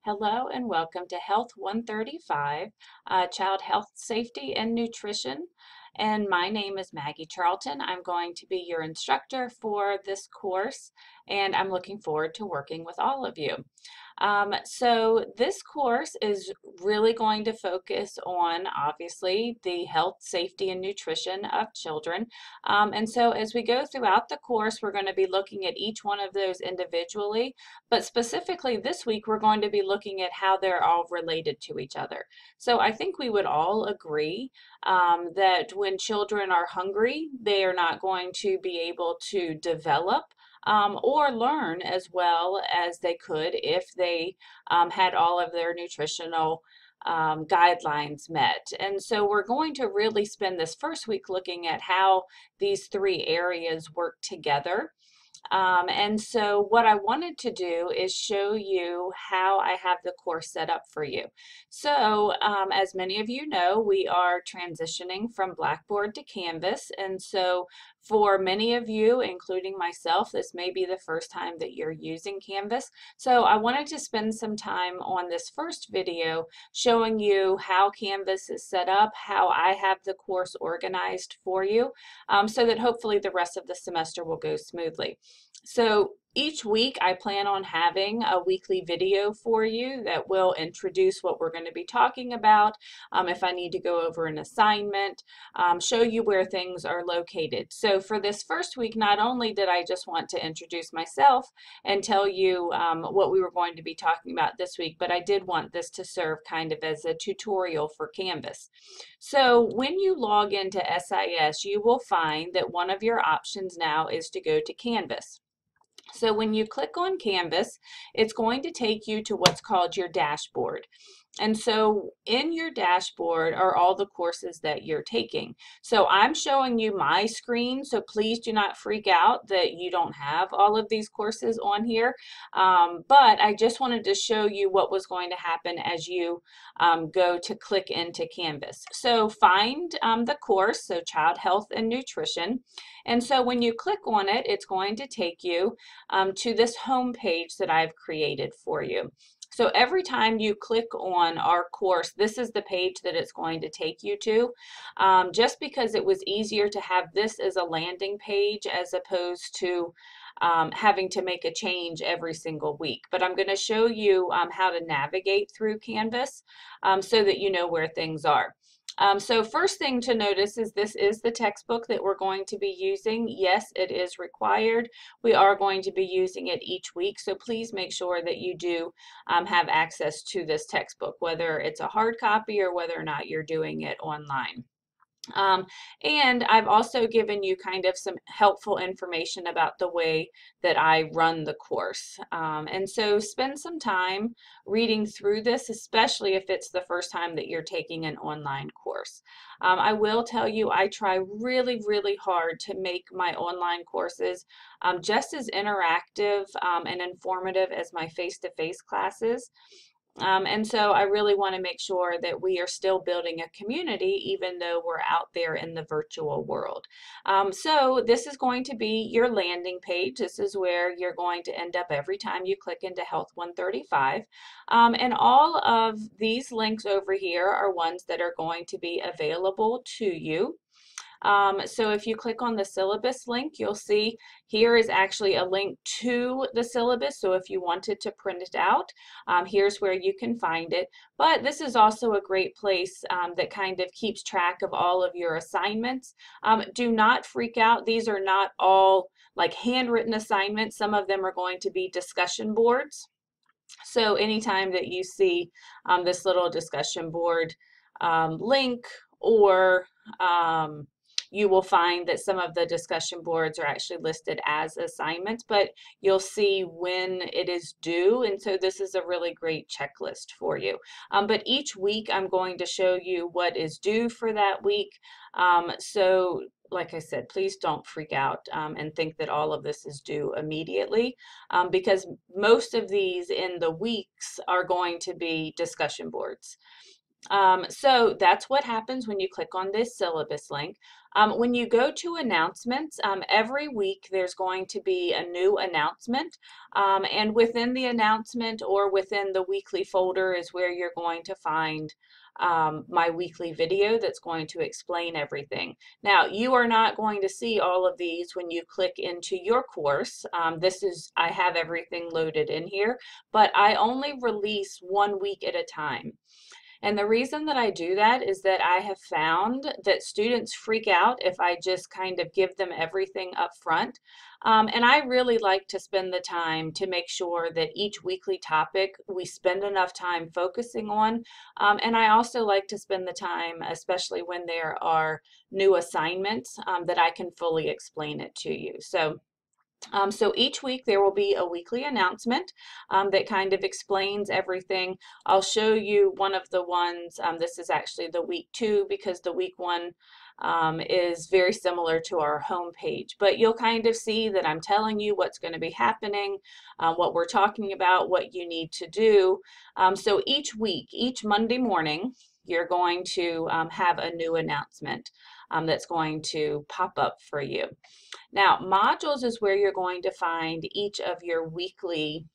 Hello and welcome to Health 135, Child Health, Safety, and Nutrition. And my name is Maggie Charlton. I'm going to be your instructor for this course, and I'm looking forward to working with all of you. So this course is really going to focus on, obviously, the health, safety, and nutrition of children. And so as we go throughout the course, we're going to be looking at each one of those individually, but specifically this week, we're going to be looking at how they're all related to each other. So I think we would all agree that when children are hungry, they are not going to be able to develop or learn as well as they could if they had all of their nutritional guidelines met. And so we're going to really spend this first week looking at how these three areas work together. And so what I wanted to do is show you how I have the course set up for you. So as many of you know, we are transitioning from Blackboard to Canvas. And so for many of you, including myself, this may be the first time that you're using Canvas. So I wanted to spend some time on this first video showing you how Canvas is set up, how I have the course organized for you, so that hopefully the rest of the semester will go smoothly. So each week I plan on having a weekly video for you that will introduce what we're going to be talking about, if I need to go over an assignment, show you where things are located. So for this first week, not only did I just want to introduce myself and tell you what we were going to be talking about this week, but I did want this to serve kind of as a tutorial for Canvas. So when you log into SIS, you will find that one of your options now is to go to Canvas. So when you click on Canvas, it's going to take you to what's called your dashboard. And so in your dashboard are all the courses that you're taking. So I'm showing you my screen, so please do not freak out that you don't have all of these courses on here. But I just wanted to show you what was going to happen as you go to click into Canvas. So find the course, so Child Health and Nutrition. And so when you click on it, it's going to take you to this home page that I've created for you. So every time you click on our course, this is the page that it's going to take you to, just because it was easier to have this as a landing page as opposed to having to make a change every single week. But I'm going to show you how to navigate through Canvas so that you know where things are. So first thing to notice is this is the textbook that we're going to be using. Yes, it is required. We are going to be using it each week, so please make sure that you do have access to this textbook, whether it's a hard copy or whether or not you're doing it online. And I've also given you kind of some helpful information about the way that I run the course. And so spend some time reading through this, especially if it's the first time that you're taking an online course. I will tell you, I try really, really hard to make my online courses just as interactive and informative as my face-to-face classes. And so I really want to make sure that we are still building a community even though we're out there in the virtual world. So this is going to be your landing page. This is where you're going to end up every time you click into Health 135. And all of these links over here are ones that are going to be available to you. So if you click on the syllabus link, you'll see here is actually a link to the syllabus. So if you wanted to print it out, here's where you can find it. But this is also a great place that kind of keeps track of all of your assignments. Do not freak out. These are not all like handwritten assignments. Some of them are going to be discussion boards. So anytime that you see this little discussion board link, or you will find that some of the discussion boards are actually listed as assignments, but you'll see when it is due, and so this is a really great checklist for you. But each week I'm going to show you what is due for that week. So like I said, please don't freak out and think that all of this is due immediately, because most of these in the weeks are going to be discussion boards. So that's what happens when you click on this syllabus link. When you go to announcements, every week there's going to be a new announcement. And within the announcement or within the weekly folder is where you're going to find my weekly video that's going to explain everything. Now, you are not going to see all of these when you click into your course. I have everything loaded in here, but I only release 1 week at a time. And the reason that I do that is that I have found that students freak out if I just kind of give them everything up front. And I really like to spend the time to make sure that each weekly topic we spend enough time focusing on. And I also like to spend the time, especially when there are new assignments, that I can fully explain it to you. So each week there will be a weekly announcement that kind of explains everything. I'll show you one of the ones, this is actually the week 2 because the week 1 is very similar to our home page. But you'll kind of see that I'm telling you what's going to be happening, what we're talking about, what you need to do. So each week, each Monday morning, you're going to have a new announcement that's going to pop up for you. Now, modules is where you're going to find each of your weekly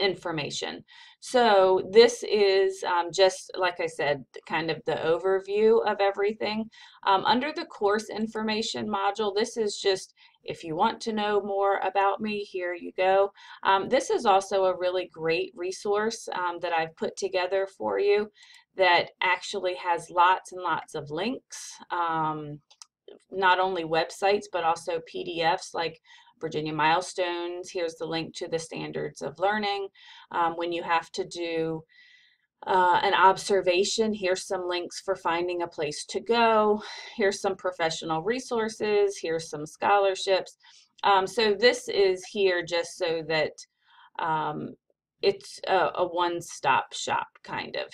information. So this is just, like I said, kind of the overview of everything. Under the course information module, this is just, if you want to know more about me, here you go. This is also a really great resource that I've put together for you that actually has lots and lots of links. Not only websites, but also PDFs like Virginia Milestones. Here's the link to the standards of learning. When you have to do an observation, here's some links for finding a place to go. Here's some professional resources. Here's some scholarships. So this is here just so that it's a one-stop shop kind of.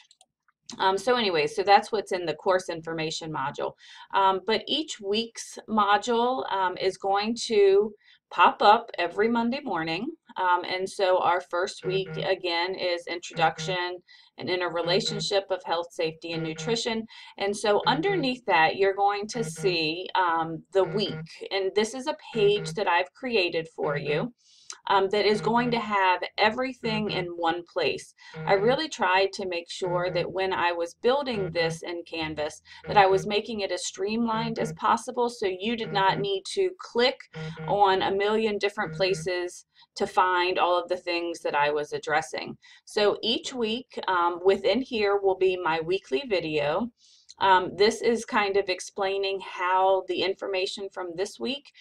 So anyway, so that's what's in the course information module. But each week's module is going to pop up every Monday morning. And so our first week, again, is Introduction and Interrelationship of Health, Safety, and Nutrition. And so underneath that, you're going to see the week. And this is a page that I've created for you. That is going to have everything in one place. I really tried to make sure that when I was building this in Canvas, that I was making it as streamlined as possible so you did not need to click on a million different places to find all of the things that I was addressing. So each week within here will be my weekly video. This is kind of explaining how the information from this week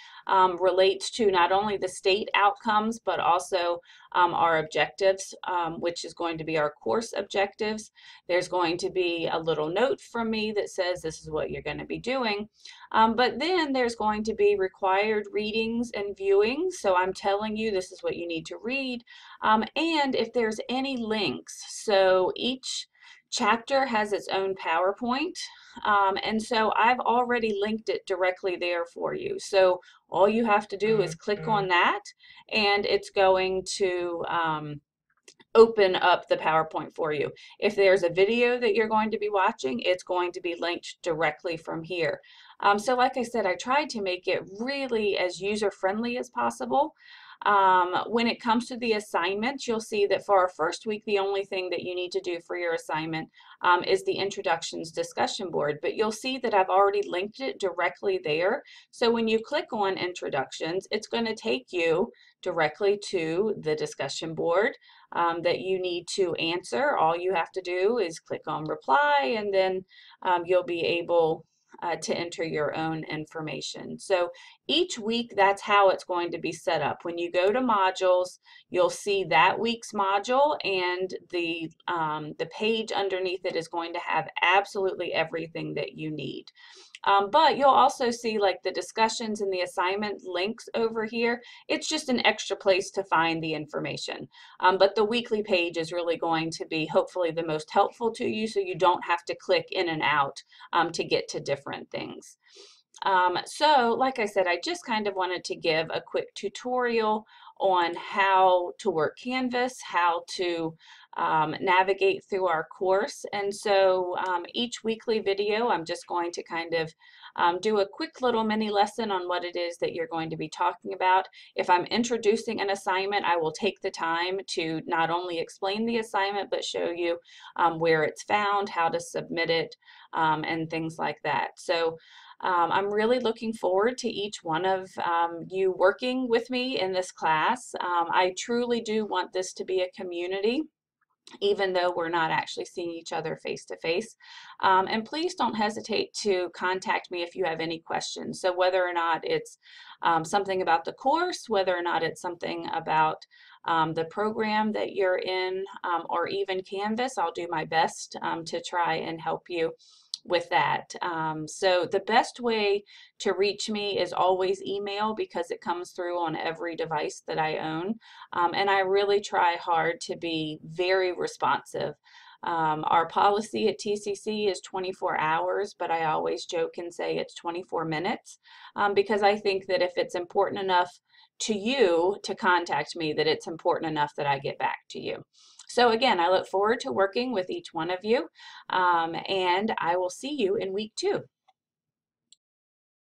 relates to not only the state outcomes, but also our objectives, which is going to be our course objectives. There's going to be a little note from me that says this is what you're going to be doing. But then there's going to be required readings and viewings. So I'm telling you this is what you need to read. And if there's any links, so each chapter has its own PowerPoint, and so I've already linked it directly there for you. So all you have to do is click on that, and it's going to open up the PowerPoint for you. If there's a video that you're going to be watching, it's going to be linked directly from here. So like I said, I tried to make it really as user-friendly as possible. When it comes to the assignments, you'll see that for our first week, the only thing that you need to do for your assignment is the introductions discussion board, but you'll see that I've already linked it directly there. So when you click on introductions, it's going to take you directly to the discussion board that you need to answer. All you have to do is click on reply, and then you'll be able to enter your own information. So each week, that's how it's going to be set up. When you go to modules, you'll see that week's module, and the page underneath it is going to have absolutely everything that you need. But you'll also see like the discussions and the assignment links over here. It's just an extra place to find the information. But the weekly page is really going to be hopefully the most helpful to you, so you don't have to click in and out to get to different things. So like I said, I just kind of wanted to give a quick tutorial on how to work Canvas, how to navigate through our course. And so each weekly video, I'm just going to kind of do a quick little mini lesson on what it is that you're going to be talking about. If I'm introducing an assignment, I will take the time to not only explain the assignment, but show you where it's found, how to submit it, and things like that. So I'm really looking forward to each one of you working with me in this class. I truly do want this to be a community, even though we're not actually seeing each other face to face. And please don't hesitate to contact me if you have any questions. So whether or not it's something about the course, whether or not it's something about the program that you're in, or even Canvas, I'll do my best to try and help you with that. So the best way to reach me is always email, because it comes through on every device that I own. And I really try hard to be very responsive. Our policy at TCC is 24 hours, but I always joke and say it's 24 minutes, because I think that if it's important enough to you to contact me, that it's important enough that I get back to you. So again, I look forward to working with each one of you, and I will see you in week 2.